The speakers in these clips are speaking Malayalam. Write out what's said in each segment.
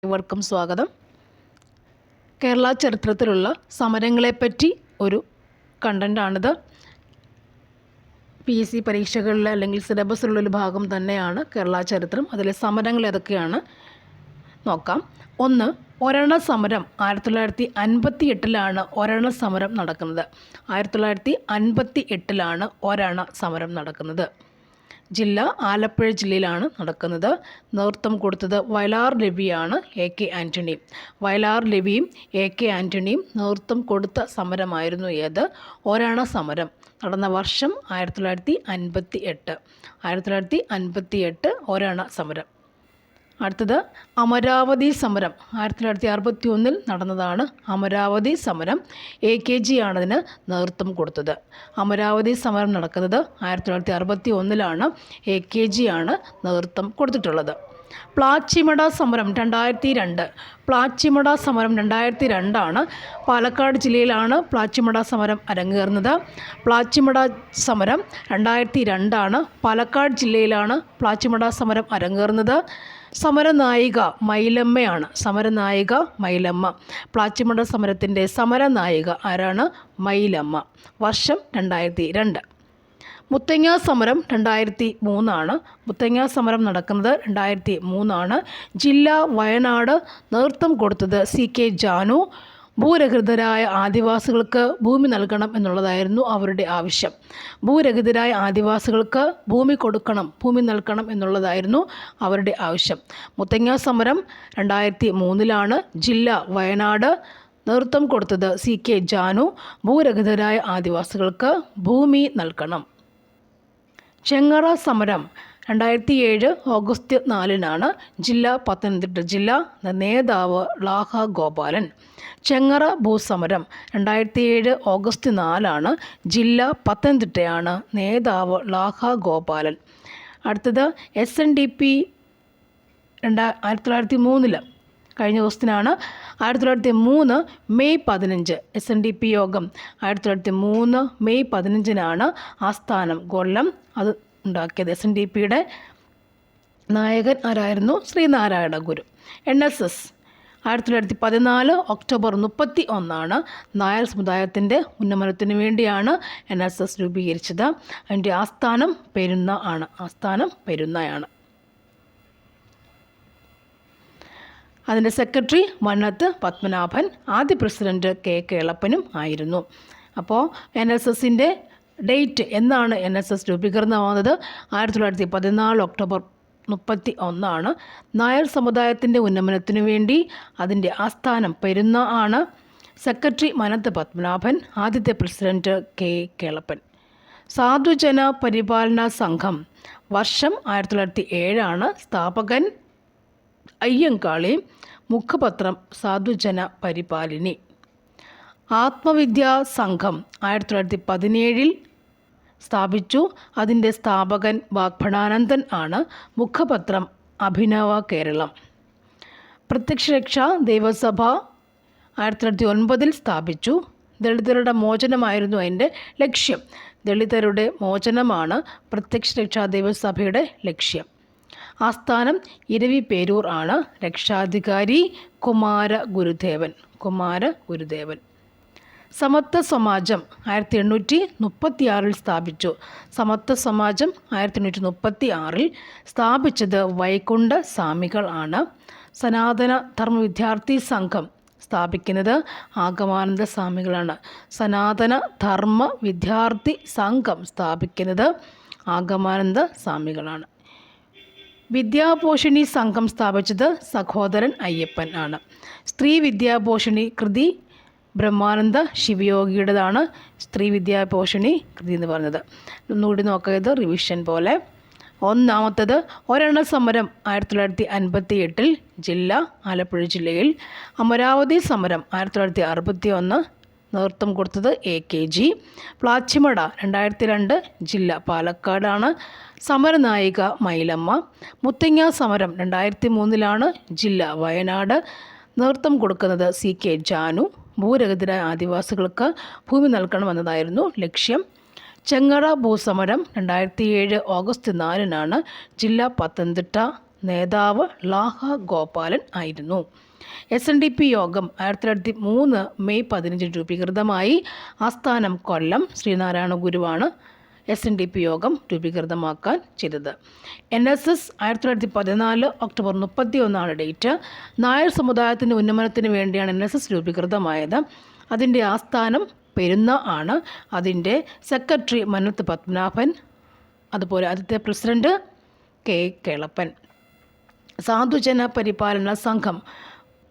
ഏവർക്കും സ്വാഗതം. കേരള ചരിത്രത്തിലുള്ള സമരങ്ങളെപ്പറ്റി ഒരു കണ്ടൻ്റാണിത്. PSC പരീക്ഷകളിൽ അല്ലെങ്കിൽ സിലബസിലുള്ളൊരു ഭാഗം തന്നെയാണ് കേരള ചരിത്രം. അതിലെ സമരങ്ങൾ ഏതൊക്കെയാണ് നോക്കാം. 1. ഒരണ സമരം. 1958 ഒരണ സമരം നടക്കുന്നത്. 1958 ഒരണ സമരം നടക്കുന്നത്. ജില്ല ആലപ്പുഴ ജില്ലയിലാണ് നടക്കുന്നത്. നേതൃത്വം കൊടുത്തത് വയലാർ രവിയാണ്. AK ആൻ്റണി. വയലാർ രവിയും AK ആൻ്റണിയും നേതൃത്വം കൊടുത്ത സമരമായിരുന്നു ഏത്? ഒരണ സമരം. നടന്ന വർഷം 1958. 1958 ഒരണ സമരം. അടുത്തത് അമരാവതി സമരം. 1961 നടന്നതാണ് അമരാവതി സമരം. AKG ആണതിന് നേതൃത്വം കൊടുത്തത്. അമരാവതി സമരം നടക്കുന്നത് 1961 AKG ആണ് നേതൃത്വം കൊടുത്തിട്ടുള്ളത്. പ്ലാച്ചിമട സമരം 2002. പ്ലാച്ചിമട സമരം 2002 പാലക്കാട് ജില്ലയിലാണ് പ്ലാച്ചിമട സമരം അരങ്ങേറുന്നത്. പ്ലാച്ചിമട സമരം 2002 പാലക്കാട് ജില്ലയിലാണ് പ്ലാച്ചിമട സമരം അരങ്ങേറുന്നത്. സമരനായിക മൈലമ്മയാണ്. സമരനായിക മൈലമ്മ. പ്ലാച്ചിമട സമരത്തിൻ്റെ സമരനായിക ആരാണ്? മൈലമ്മ. വർഷം 2002. മുത്തങ്ങ സമരം 2003. മുത്തങ്ങ സമരം നടക്കുന്നത് 2003. ജില്ല വയനാട്. നേതൃത്വം കൊടുത്തത് CK ജാനു. ഭൂരഹിതരായ ആദിവാസികൾക്ക് ഭൂമി നൽകണം എന്നുള്ളതായിരുന്നു അവരുടെ ആവശ്യം. ഭൂരഹിതരായ ആദിവാസികൾക്ക് ഭൂമി കൊടുക്കണം, ഭൂമി നൽകണം എന്നുള്ളതായിരുന്നു അവരുടെ ആവശ്യം. മുത്തങ്ങ സമരം 2003 ജില്ല വയനാട്. നേതൃത്വം കൊടുത്തത് CK ജാനു. ഭൂരഹിതരായ ആദിവാസികൾക്ക് ഭൂമി നൽകണം. ചെങ്ങറ സമരം 2007 ഓഗസ്റ്റ് 4 ജില്ല പത്തനംതിട്ട ജില്ല. നേതാവ് ലാഹ ഗോപാലൻ. ചെങ്ങറ ഭൂസമരം 2007 ഓഗസ്റ്റ് 4 ജില്ല പത്തനംതിട്ടയാണ്. നേതാവ് ലാഹ ഗോപാലൻ. അടുത്തത് SNDP 1903 കഴിഞ്ഞ ദിവസത്തിനാണ്. 1903 മെയ് 15 SNDP യോഗം 1903 മെയ് 15 ആസ്ഥാനം കൊല്ലം. അത് ഉണ്ടാക്കിയത് SNDPയുടെ നായകൻ ആരായിരുന്നു? ശ്രീനാരായണ ഗുരു. NSS 1914 ഒക്ടോബർ 31 നായർ സമുദായത്തിൻ്റെ ഉന്നമനത്തിനു വേണ്ടിയാണ് NSS രൂപീകരിച്ചത്. അതിൻ്റെ ആസ്ഥാനം പെരുന്ന ആണ്. ആസ്ഥാനം പെരുന്നയാണ്. അതിൻ്റെ സെക്രട്ടറി മന്നത്ത് പത്മനാഭൻ. ആദ്യ പ്രസിഡന്റ് K കേളപ്പനും ആയിരുന്നു. അപ്പോൾ NSSൻ്റെ ഡേറ്റ് എന്നാണ് NSS രൂപീകരണമാകുന്നത്? 1914 ഒക്ടോബർ 31 നായർ സമുദായത്തിൻ്റെ ഉന്നമനത്തിനു വേണ്ടി. അതിൻ്റെ ആസ്ഥാനം പെരുന്ന ആണ്. സെക്രട്ടറി മനത്ത് പത്മനാഭൻ. ആദ്യത്തെ പ്രസിഡന്റ് K കേളപ്പൻ. സാധുജന പരിപാലന സംഘം. വർഷം 1907 സ്ഥാപകൻ അയ്യങ്കാളി. മുഖപത്രം സാധുജന പരിപാലിനി. ആത്മവിദ്യാ സംഘം 1917 സ്ഥാപിച്ചു. അതിൻ്റെ സ്ഥാപകൻ വാഗ്ഭടാനന്ദൻ ആണ്. മുഖപത്രം അഭിനവ കേരളം. പ്രത്യക്ഷരക്ഷാ ദൈവസഭ 1909 സ്ഥാപിച്ചു. ദളിതരുടെ മോചനമായിരുന്നു അതിൻ്റെ ലക്ഷ്യം. ദളിതരുടെ മോചനമാണ് പ്രത്യക്ഷരക്ഷാ ദൈവസഭയുടെ ലക്ഷ്യം. ആസ്ഥാനം ഇരവിപേരൂർ ആണ്. രക്ഷാധികാരി കുമാര ഗുരുദേവൻ. സമത്വ സമാജം 1836 സ്ഥാപിച്ചു. സമത്വ സമാജം 1836 സ്ഥാപിച്ചത് വൈകുണ്ഠ സ്വാമികൾ ആണ്. സനാതന ധർമ്മ വിദ്യാർത്ഥി സംഘം സ്ഥാപിക്കുന്നത് ആഗമാനന്ദ സ്വാമികളാണ്. സനാതന ധർമ്മ വിദ്യാർത്ഥി സംഘം സ്ഥാപിക്കുന്നത് ആഗമാനന്ദ സ്വാമികളാണ്. വിദ്യാപോഷിണി സംഘം സ്ഥാപിച്ചത് സഹോദരൻ അയ്യപ്പൻ ആണ്. സ്ത്രീ വിദ്യാപോഷിണി കൃതി ബ്രഹ്മാനന്ദ ശിവയോഗിയുടേതാണ്. സ്ത്രീ വിദ്യാപോഷിണി കൃതി എന്ന് പറഞ്ഞത്. ഒന്നുകൂടി നോക്കിയത് റിവിഷൻ പോലെ. ഒന്നാമത്തത് ഒരെണ്ണ സമരം 1958 ജില്ല ആലപ്പുഴ ജില്ലയിൽ. അമരാവതി സമരം 1961 നേതൃത്വം കൊടുത്തത് AKG. പ്ലാച്ചിമട 2002 ജില്ല പാലക്കാടാണ്. സമരനായിക മൈലമ്മ. മുത്തങ്ങ സമരം 2003 ജില്ല വയനാട്. നേതൃത്വം കൊടുക്കുന്നത് CK ജാനു. ഭൂരഹിതരായ ആദിവാസികൾക്ക് ഭൂമി നൽകണമെന്നതായിരുന്നു ലക്ഷ്യം. ചെങ്ങറ ഭൂസമരം 2007 ഓഗസ്റ്റ് 4 ജില്ല പത്തനംതിട്ട. നേതാവ് ലാഹ ഗോപാലൻ ആയിരുന്നു. SNDP യോഗം 1903 മെയ് 15 രൂപീകൃതമായി. ആസ്ഥാനം കൊല്ലം. ശ്രീനാരായണ ഗുരുവാണ് SNDP യോഗം രൂപീകൃതമാക്കാൻ ചെയ്തത്. NSS 1914 October 31 date. നായർ സമുദായത്തിൻ്റെ ഉന്നമനത്തിന് വേണ്ടിയാണ് NSS രൂപീകൃതമായത്. അതിൻ്റെ ആസ്ഥാനം പെരുന്ന ആണ്. അതിൻ്റെ സെക്രട്ടറി മനത്ത് പത്മനാഭൻ. അതുപോലെ ആദ്യത്തെ പ്രസിഡന്റ് K. കേളപ്പൻ. സാധുജന പരിപാലന സംഘം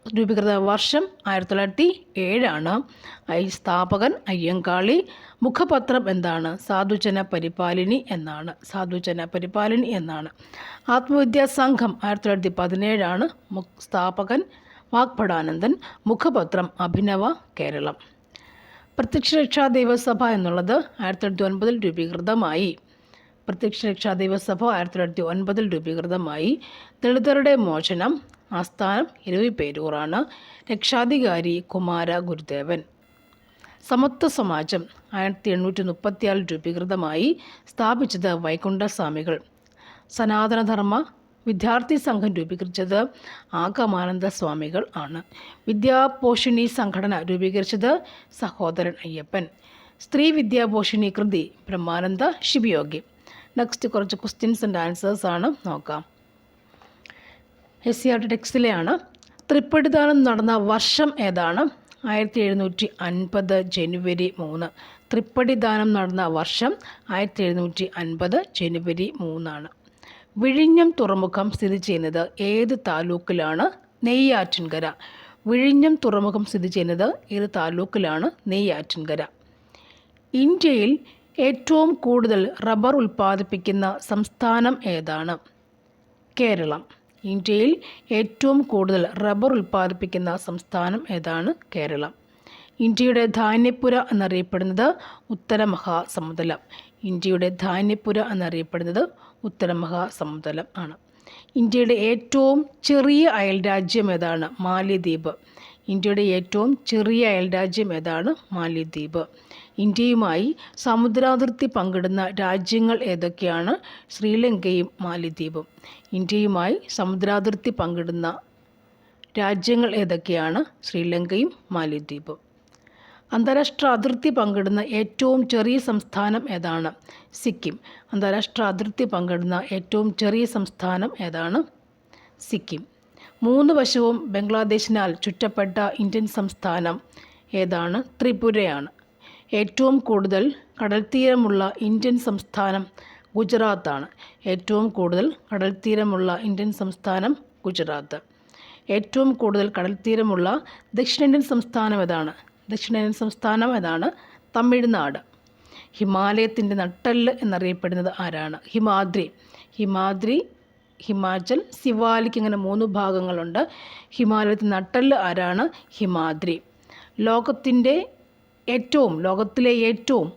രൂപീകൃത വർഷം 1907 സ്ഥാപകൻ അയ്യങ്കാളി. മുഖപത്രം എന്താണ്? സാധുജന പരിപാലിനി എന്നാണ്. സാധുജന പരിപാലിനി എന്നാണ്. ആത്മവിദ്യാ സംഘം 1917 സ്ഥാപകൻ വാഗ്ഭടാനന്ദൻ. മുഖപത്രം അഭിനവ കേരളം. പ്രത്യക്ഷ രക്ഷാ ദൈവസഭ എന്നുള്ളത് 1909 രൂപീകൃതമായി. പ്രത്യക്ഷ രക്ഷാ ദൈവസഭ 1909 രൂപീകൃതമായി. ദളിതരുടെ മോചനം ആസ്ഥാനം ഇരവിപേരൂറാണ്. രക്ഷാധികാരി കുമാര ഗുരുദേവൻ. സമത്വ സമാജം 1836 രൂപീകൃതമായി. സ്ഥാപിച്ചത് വൈകുണ്ഠസ്വാമികൾ. സനാതനധർമ്മ വിദ്യാർത്ഥി സംഘം രൂപീകരിച്ചത് ആഗമാനന്ദ സ്വാമികൾ ആണ്. വിദ്യാപോഷിണി സംഘടന രൂപീകരിച്ചത് സഹോദരൻ അയ്യപ്പൻ. സ്ത്രീ വിദ്യാപോഷിണി കൃതി ബ്രഹ്മാനന്ദ ശിവയോഗി. നെക്സ്റ്റ് കുറച്ച് ക്വസ്റ്റ്യൻസ് ആൻഡ് ആൻസേഴ്സ് ആണ് നോക്കാം. SCERT ടെക്സ്റ്റിലെയാണ്. തൃപ്പടിദാനം നടന്ന വർഷം ഏതാണ്? 1750 ജനുവരി 3. തൃപ്പടിദാനം നടന്ന വർഷം 1750 ജനുവരി 3. വിഴിഞ്ഞം തുറമുഖം സ്ഥിതി ചെയ്യുന്നത് ഏത് താലൂക്കിലാണ്? നെയ്യാറ്റിൻകര. വിഴിഞ്ഞം തുറമുഖം സ്ഥിതി ചെയ്യുന്നത് ഏത് താലൂക്കിലാണ്? നെയ്യാറ്റിൻകര. ഇന്ത്യയിൽ ഏറ്റവും കൂടുതൽ റബ്ബർ ഉൽപ്പാദിപ്പിക്കുന്ന സംസ്ഥാനം ഏതാണ്? കേരളം. ഇന്ത്യയിൽ ഏറ്റവും കൂടുതൽ റബ്ബർ ഉൽപ്പാദിപ്പിക്കുന്ന സംസ്ഥാനം ഏതാണ്? കേരളം. ഇന്ത്യയുടെ ധാന്യപ്പുര എന്നറിയപ്പെടുന്നത് ഉത്തരമഹാസമുദ്രം. ഇന്ത്യയുടെ ധാന്യപ്പുര എന്നറിയപ്പെടുന്നത് ഉത്തരമഹാസമുദ്രം ആണ്. ഇന്ത്യയുടെ ഏറ്റവും ചെറിയ അയൽരാജ്യം ഏതാണ്? മാലിദ്വീപ്. ഇന്ത്യയുടെ ഏറ്റവും ചെറിയ അയൽരാജ്യം ഏതാണ്? മാലിദ്വീപ്. ഇന്ത്യയുമായി സമുദ്രാതിർത്തി പങ്കിടുന്ന രാജ്യങ്ങൾ ഏതൊക്കെയാണ്? ശ്രീലങ്കയും മാലിദ്വീപും. ഇന്ത്യയുമായി സമുദ്രാതിർത്തി പങ്കിടുന്ന രാജ്യങ്ങൾ ഏതൊക്കെയാണ്? ശ്രീലങ്കയും മാലിദ്വീപും. അന്താരാഷ്ട്ര അതിർത്തി പങ്കിടുന്ന ഏറ്റവും ചെറിയ സംസ്ഥാനം ഏതാണ്? സിക്കിം. അന്താരാഷ്ട്ര അതിർത്തി പങ്കിടുന്ന ഏറ്റവും ചെറിയ സംസ്ഥാനം ഏതാണ്? സിക്കിം. 3 വശവും ബംഗ്ലാദേശിനാൽ ചുറ്റപ്പെട്ട ഇന്ത്യൻ സംസ്ഥാനം ഏതാണ്? ത്രിപുരയാണ്. ഏറ്റവും കൂടുതൽ കടൽത്തീരമുള്ള ഇന്ത്യൻ സംസ്ഥാനം ഗുജറാത്താണ്. ഏറ്റവും കൂടുതൽ കടൽത്തീരമുള്ള ഇന്ത്യൻ സംസ്ഥാനം ഗുജറാത്ത്. ഏറ്റവും കൂടുതൽ കടൽത്തീരമുള്ള ദക്ഷിണേന്ത്യൻ സംസ്ഥാനം ഏതാണ്? ദക്ഷിണേന്ത്യൻ സംസ്ഥാനം ഏതാണ്? തമിഴ്നാട്. ഹിമാലയത്തിൻ്റെ നട്ടെല്ല് എന്നറിയപ്പെടുന്നത് ആരാണ്? ഹിമാദ്രി. ഹിമാചൽ, സിവാലിക് ഇങ്ങനെ 3 ഭാഗങ്ങളുണ്ട്. ഹിമാലയത്തിൻ്റെ നട്ടെല്ല് ആരാണ്? ഹിമാദ്രി. ലോകത്തിലെ ഏറ്റവും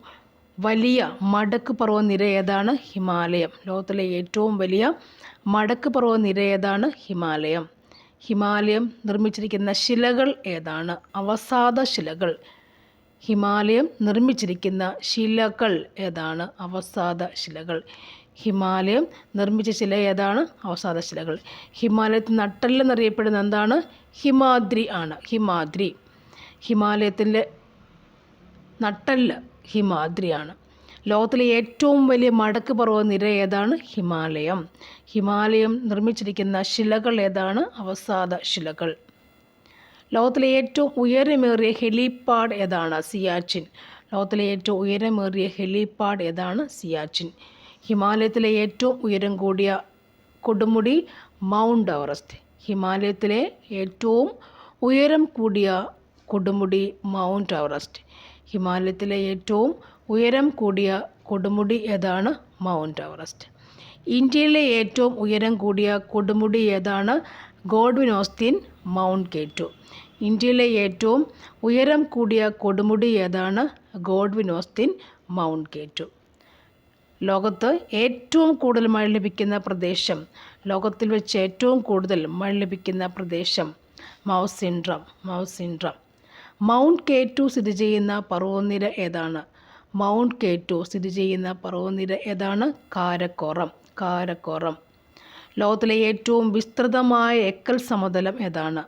വലിയ മടക്ക് പർവ്വതനിര ഏതാണ്? ഹിമാലയം. ലോകത്തിലെ ഏറ്റവും വലിയ മടക്ക് പർവ്വതനിര ഏതാണ്? ഹിമാലയം. ഹിമാലയം നിർമ്മിച്ചിരിക്കുന്ന ശിലകൾ ഏതാണ്? അവസാദ ശിലകൾ. ഹിമാലയം നിർമ്മിച്ചിരിക്കുന്ന ശിലകൾ ഏതാണ്? അവസാദ ശിലകൾ. ഹിമാലയം നിർമ്മിച്ച ശില ഏതാണ്? അവസാദ ശിലകൾ. ഹിമാലയത്തിൽ നട്ടെല്ല് എന്നറിയപ്പെടുന്നത് എന്താണ്? ഹിമാദ്രി ആണ്. ഹിമാദ്രി. ഹിമാലയത്തിൻ്റെ നട്ടെല്ല് ഹിമാദ്രിയാണ്. ലോകത്തിലെ ഏറ്റവും വലിയ മടക്ക് പർവ്വതനിര ഏതാണ്? ഹിമാലയം. ഹിമാലയം നിർമ്മിച്ചിരിക്കുന്ന ശിലകൾ ഏതാണ്? അവസാദ ശിലകൾ. ലോകത്തിലെ ഏറ്റവും ഉയരമേറിയ ഹെലിപാഡ് ഏതാണ്? സിയാച്ചിൻ. ലോകത്തിലെ ഏറ്റവും ഉയരമേറിയ ഹെലിപാഡ് ഏതാണ്? സിയാച്ചിൻ. ഹിമാലയത്തിലെ ഏറ്റവും ഉയരം കൂടിയ കൊടുമുടി മൗണ്ട് എവറസ്റ്റ്. ഹിമാലയത്തിലെ ഏറ്റവും ഉയരം കൂടിയ കൊടുമുടി മൗണ്ട് എവറസ്റ്റ്. ഹിമാലയത്തിലെ ഏറ്റവും ഉയരം കൂടിയ കൊടുമുടി ഏതാണ്? Mount Everest. ഇന്ത്യയിലെ ഏറ്റവും ഉയരം കൂടിയ കൊടുമുടി ഏതാണ്? Godwin Austin mount K2. ഇന്ത്യയിലെ ഏറ്റവും ഉയരം കൂടിയ കൊടുമുടി ഏതാണ്? Godwin Austin mount K2. ലോകത്ത് ഏറ്റവും കൂടുതൽ മഴ ലഭിക്കുന്ന പ്രദേശം, ലോകത്തിൽ വെച്ച് ഏറ്റവും കൂടുതൽ മഴ ലഭിക്കുന്ന പ്രദേശം മൗസിൻഡ്രം. മൗണ്ട് K2 സ്ഥിതി ചെയ്യുന്ന പർവ്വതനിര ഏതാണ്? മൗണ്ട് K2 സ്ഥിതി ചെയ്യുന്ന പർവ്വതനിര ഏതാണ്? കാരക്കോറം. ലോകത്തിലെ ഏറ്റവും വിസ്തൃതമായ എക്കൽ സമതലം ഏതാണ്?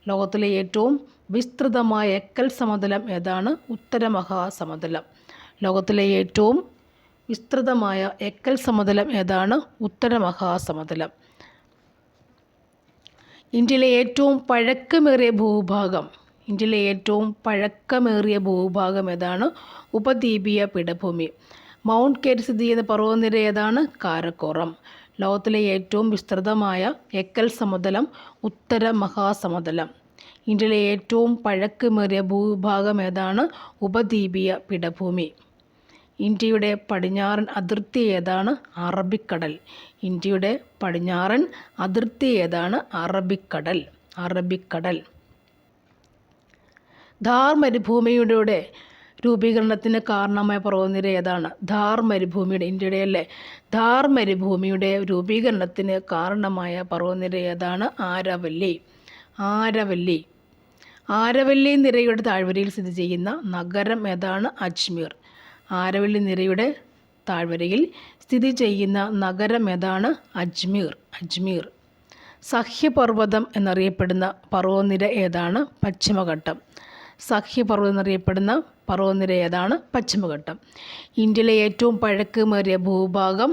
ലോകത്തിലെ ഏറ്റവും വിസ്തൃതമായ എക്കൽ സമതലം ഏതാണ്? ഉത്തരമഹാസമതലം. ലോകത്തിലെ ഏറ്റവും വിസ്തൃതമായ എക്കൽ സമതലം ഏതാണ്? ഉത്തരമഹാസമതലം. ഇന്ത്യയിലെ ഏറ്റവും പഴക്കമേറിയ ഭൂഭാഗം ഏതാണ്? ഉപദ്വീപീയ പീഠഭൂമി. മൗണ്ട് കേറ്റ് സ്ഥിതി ചെയ്യുന്ന പർവ്വതനിര ഏതാണ്? കാരക്കോറം. ലോകത്തിലെ ഏറ്റവും വിസ്തൃതമായ എക്കൽ സമതലം ഉത്തരമഹാസമതലം. ഇന്ത്യയിലെ ഏറ്റവും പഴക്കമേറിയ ഭൂഭാഗം ഏതാണ്? ഉപദ്വീപീയ പീഠഭൂമി. ഇന്ത്യയുടെ പടിഞ്ഞാറൻ അതിർത്തി ഏതാണ്? അറബിക്കടൽ. ഇന്ത്യയുടെ പടിഞ്ഞാറൻ അതിർത്തി ഏതാണ്? അറബിക്കടൽ. ഥാർ മരുഭൂമിയുടെ രൂപീകരണത്തിന് കാരണമായ പർവ്വതനിര ഏതാണ്? ഥാർ മരുഭൂമിയുടെ രൂപീകരണത്തിന് കാരണമായ പർവ്വതനിര ഏതാണ്? ആരവല്ലി നിരയുടെ താഴ്വരയിൽ സ്ഥിതി ചെയ്യുന്ന നഗരം ഏതാണ്? അജ്മീർ. ആരവല്ലി നിരയുടെ താഴ്വരയിൽ സ്ഥിതി ചെയ്യുന്ന നഗരം ഏതാണ്? അജ്മീർ. സഹ്യപർവ്വതം എന്നറിയപ്പെടുന്ന പർവ്വതനിര ഏതാണ്? പശ്ചിമഘട്ടം. ഇന്ത്യയിലെ ഏറ്റവും പഴക്കമേറിയ ഭൂഭാഗം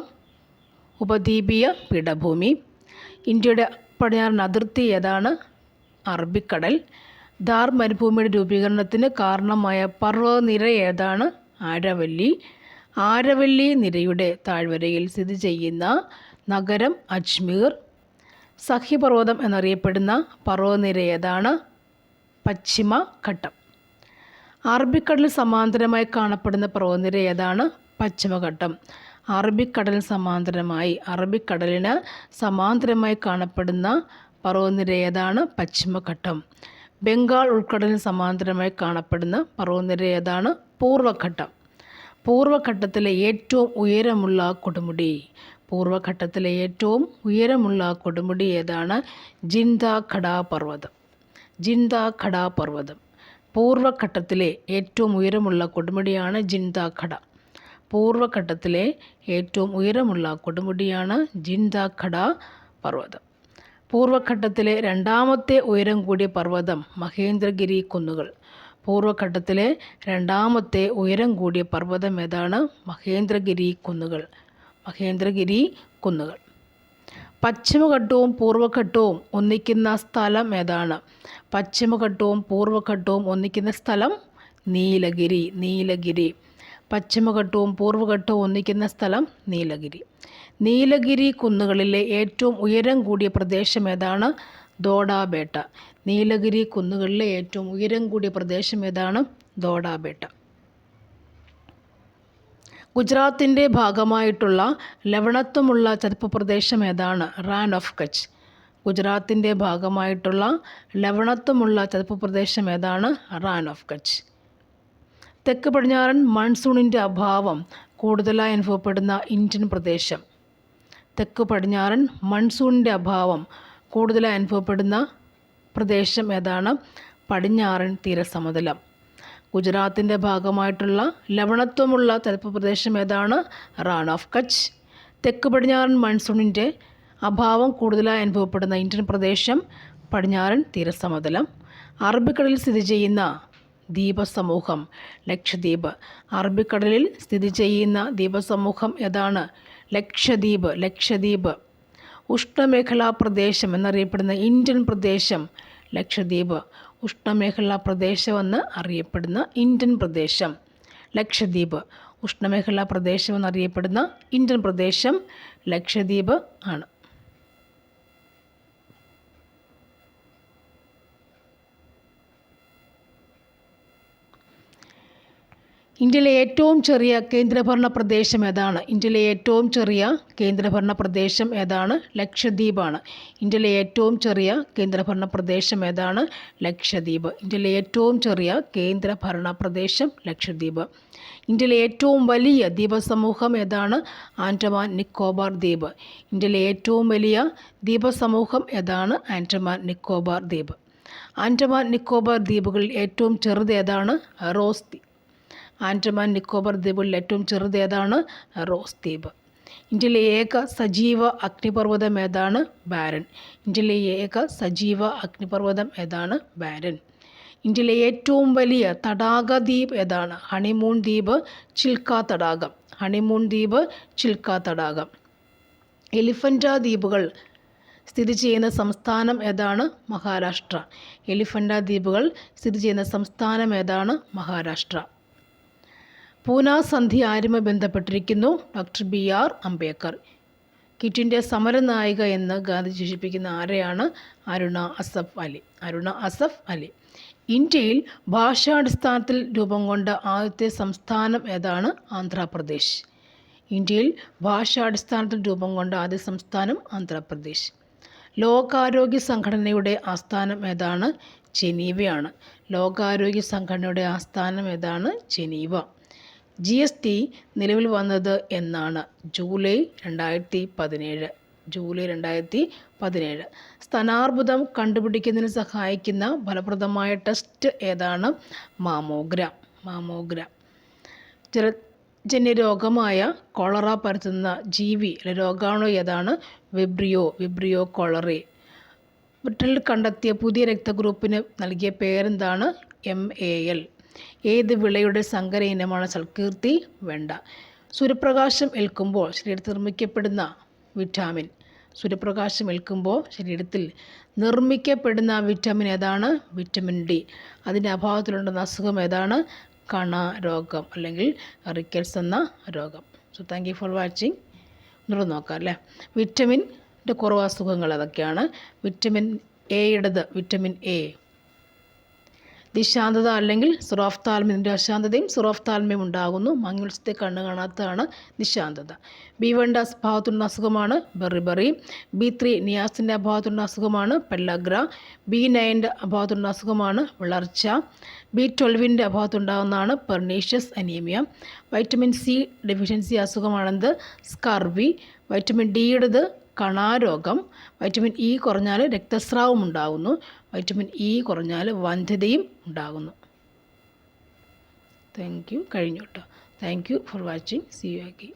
ഉപദ്വീപീയ പീഠഭൂമി. ഇന്ത്യയുടെ പടിഞ്ഞാറൻ അതിർത്തി ഏതാണ്? അറബിക്കടൽ. ഥാർ മരുഭൂമിയുടെ രൂപീകരണത്തിന് കാരണമായ പർവ്വതനിര ഏതാണ്? ആരവല്ലി നിരയുടെ താഴ്വരയിൽ സ്ഥിതി ചെയ്യുന്ന നഗരം അജ്മീർ. സഹ്യപർവ്വതം എന്നറിയപ്പെടുന്ന പർവ്വതനിര ഏതാണ്? പശ്ചിമഘട്ടം. അറബിക്കടലിന് സമാന്തരമായി കാണപ്പെടുന്ന പർവ്വതനിര ഏതാണ്? പശ്ചിമഘട്ടം. അറബിക്കടലിന് സമാന്തരമായി കാണപ്പെടുന്ന പർവ്വതനിര ഏതാണ്? പശ്ചിമഘട്ടം. ബംഗാൾ ഉൾക്കടലിന് സമാന്തരമായി കാണപ്പെടുന്ന പർവ്വതനിര ഏതാണ്? പൂർവ്വഘട്ടം. പൂർവ്വഘട്ടത്തിലെ ഏറ്റവും ഉയരമുള്ള കൊടുമുടി ഏതാണ്? ജിൻദാഖഡ പർവ്വതം. പൂർവ്വഘട്ടത്തിലെ ഏറ്റവും ഉയരമുള്ള കൊടുമുടിയാണ് ജിൻദാഖഡ പർവ്വതം. പൂർവ്വഘട്ടത്തിലെ രണ്ടാമത്തെ ഉയരം കൂടിയ പർവ്വതം മഹേന്ദ്രഗിരി കുന്നുകൾ. ഏതാണ്? മഹേന്ദ്രഗിരി കുന്നുകൾ. പശ്ചിമഘട്ടവും പൂർവ്വഘട്ടവും ഒന്നിക്കുന്ന സ്ഥലം ഏതാണ്? നീലഗിരി. നീലഗിരി കുന്നുകളിലെ ഏറ്റവും ഉയരം കൂടിയ പ്രദേശം ഏതാണ്? ദോഡാബേട്ട. ഗുജറാത്തിൻ്റെ ഭാഗമായിട്ടുള്ള ലവണത്വമുള്ള ചതുപ്പ് പ്രദേശം ഏതാണ്? റാൻ ഓഫ് കച്ച്. തെക്ക് പടിഞ്ഞാറൻ മൺസൂണിൻ്റെ അഭാവം കൂടുതലായി അനുഭവപ്പെടുന്ന ഇന്ത്യൻ പ്രദേശം ഏതാണ്? പടിഞ്ഞാറൻ തീരസമതലം. ഗുജറാത്തിൻ്റെ ഭാഗമായിട്ടുള്ള ലവണത്വമുള്ള ചതുപ്പ് പ്രദേശം ഏതാണ്? റാൻ ഓഫ് കച്ച്. തെക്ക് പടിഞ്ഞാറൻ മൺസൂണിൻ്റെ അഭാവം കൂടുതലായി അനുഭവപ്പെടുന്ന ഇന്ത്യൻ പ്രദേശം പടിഞ്ഞാറൻ തീരസമതലം. അറബിക്കടലിൽ സ്ഥിതി ചെയ്യുന്ന ദ്വീപസമൂഹം ലക്ഷദ്വീപ്. ഏതാണ്? ലക്ഷദ്വീപ്. ഉഷ്ണമേഖലാ പ്രദേശം എന്നറിയപ്പെടുന്ന ഇന്ത്യൻ പ്രദേശം ലക്ഷദ്വീപ്. ലക്ഷദ്വീപ് ആണ്. ഇന്ത്യയിലെ ഏറ്റവും ചെറിയ കേന്ദ്രഭരണ പ്രദേശം ഏതാണ്? ലക്ഷദ്വീപാണ്. ഇന്ത്യയിലെ ഏറ്റവും ചെറിയ കേന്ദ്രഭരണ പ്രദേശം ലക്ഷദ്വീപ്. ഇന്ത്യയിലെ ഏറ്റവും വലിയ ദ്വീപസമൂഹം ഏതാണ്? ആൻഡമാൻ നിക്കോബാർ ദ്വീപ്. ആൻഡമാൻ നിക്കോബാർ ദ്വീപുകളിൽ ഏറ്റവും ചെറുത് ഏതാണ്? റോസ് ദ്വീപ്. ഇന്ത്യയിലെ ഏക സജീവ അഗ്നിപർവ്വതം ഏതാണ്? ബാരൻ. ഇന്ത്യയിലെ ഏക സജീവ അഗ്നിപർവ്വതം ഏതാണ്? ബാരൻ. ഇന്ത്യയിലെ ഏറ്റവും വലിയ തടാക ദ്വീപ് ഏതാണ്? ഹണിമൂൺ ദ്വീപ്, ചിൽക്ക തടാകം. ഹണിമൂൺ ദ്വീപ്, ചിൽക്ക തടാകം. എലിഫൻ്റ ദ്വീപുകൾ സ്ഥിതി ചെയ്യുന്ന സംസ്ഥാനം ഏതാണ്? മഹാരാഷ്ട്ര. എലിഫൻ്റ ദ്വീപുകൾ സ്ഥിതി ചെയ്യുന്ന സംസ്ഥാനം ഏതാണ്? മഹാരാഷ്ട്ര. പൂന സന്ധി ആരുമായി ബന്ധപ്പെട്ടിരിക്കുന്നു? Doctor BR Ambedkar. Quit India സമരനായിക എന്ന് ഗാന്ധി വിശേഷിപ്പിക്കുന്ന ആരെയാണ്? അരുണ അസഫ് അലി. അരുണ അസഫ് അലി. ഇന്ത്യയിൽ ഭാഷാടിസ്ഥാനത്തിൽ രൂപം കൊണ്ട ആദ്യത്തെ സംസ്ഥാനം ഏതാണ്? ആന്ധ്രാപ്രദേശ്. ഇന്ത്യയിൽ ഭാഷാടിസ്ഥാനത്തിൽ രൂപം കൊണ്ട ആദ്യ സംസ്ഥാനം ആന്ധ്രാപ്രദേശ്. ലോകാരോഗ്യ സംഘടനയുടെ ആസ്ഥാനം ഏതാണ്? ജനീവയാണ്. ലോകാരോഗ്യ സംഘടനയുടെ ആസ്ഥാനം ഏതാണ്? ജനീവ. GST നിലവിൽ വന്നത് എന്നാണ്? ജൂലൈ 2017. ജൂലൈ 2017. സ്തനാർബുദം കണ്ടുപിടിക്കുന്നതിന് സഹായിക്കുന്ന ഫലപ്രദമായ ടെസ്റ്റ് ഏതാണ്? മാമോഗ്രാം. മാമോഗ്രാം. ജലജന്യരോഗമായ കോളറ പരത്തുന്ന ജീവി രോഗാണു ഏതാണ്? വിബ്രിയോ കോളറി. ബ്രിട്ടനിൽ കണ്ടെത്തിയ പുതിയ രക്തഗ്രൂപ്പിന് നൽകിയ പേരെന്താണ്? MAL. ഏത് വിളയുടെ സങ്കര ഇനമാണ് സൽകീർത്തി? വെണ്ട. സൂര്യപ്രകാശം ഏൽക്കുമ്പോൾ ശരീരത്തിൽ നിർമ്മിക്കപ്പെടുന്ന വിറ്റാമിൻ. സൂര്യപ്രകാശം ഏൽക്കുമ്പോൾ ശരീരത്തിൽ നിർമ്മിക്കപ്പെടുന്ന വിറ്റാമിൻ ഏതാണ്? Vitamin D. അതിൻ്റെ അഭാവത്തിലുണ്ടെന്ന അസുഖം ഏതാണ്? കണ രോഗം അല്ലെങ്കിൽ റിക്കറ്റ്സ് എന്ന രോഗം. So thank you for watching. ഒന്നുകൂടെ നോക്കാം അല്ലേ. വിറ്റമിൻ്റെ കുറവ് അസുഖങ്ങൾ അതൊക്കെയാണ്. വിറ്റമിൻ എയുടേത് വിറ്റമിൻ A. ദിശാന്തത അല്ലെങ്കിൽ സുറോഫ്താൽമിൻ്റെ അശാന്തതയും സുറോഫ്താൽമയും ഉണ്ടാകുന്നു. മങ്ങുത്സത്തെ കണ്ണ് കാണാത്തതാണ് ദിശാന്തത. B1 അഭാവത്തിലുള്ള അസുഖമാണ് ബെറിബറി. B3 നിയാസിൻ്റെ അഭാവത്തിലുള്ള അസുഖമാണ് പെല്ലഗ്ര. B9 അഭാവത്തിലുള്ള അസുഖമാണ് വിളർച്ച. B12 അഭാവത്തുണ്ടാകുന്നതാണ് pernicious anaemia. Vitamin C deficiency അസുഖമാണെന്ത്? സ്കർവി. വൈറ്റമിൻ Dയുടേത് കണാരോഗം. വൈറ്റമിൻ E കുറഞ്ഞാൽ രക്തസ്രാവം ഉണ്ടാകുന്നു. വൈറ്റമിൻ E കുറഞ്ഞാൽ വന്ധ്യതയും ഉണ്ടാകുന്നു. Thank you. കഴിഞ്ഞു കേട്ടോ. Thank you for watching. See you again.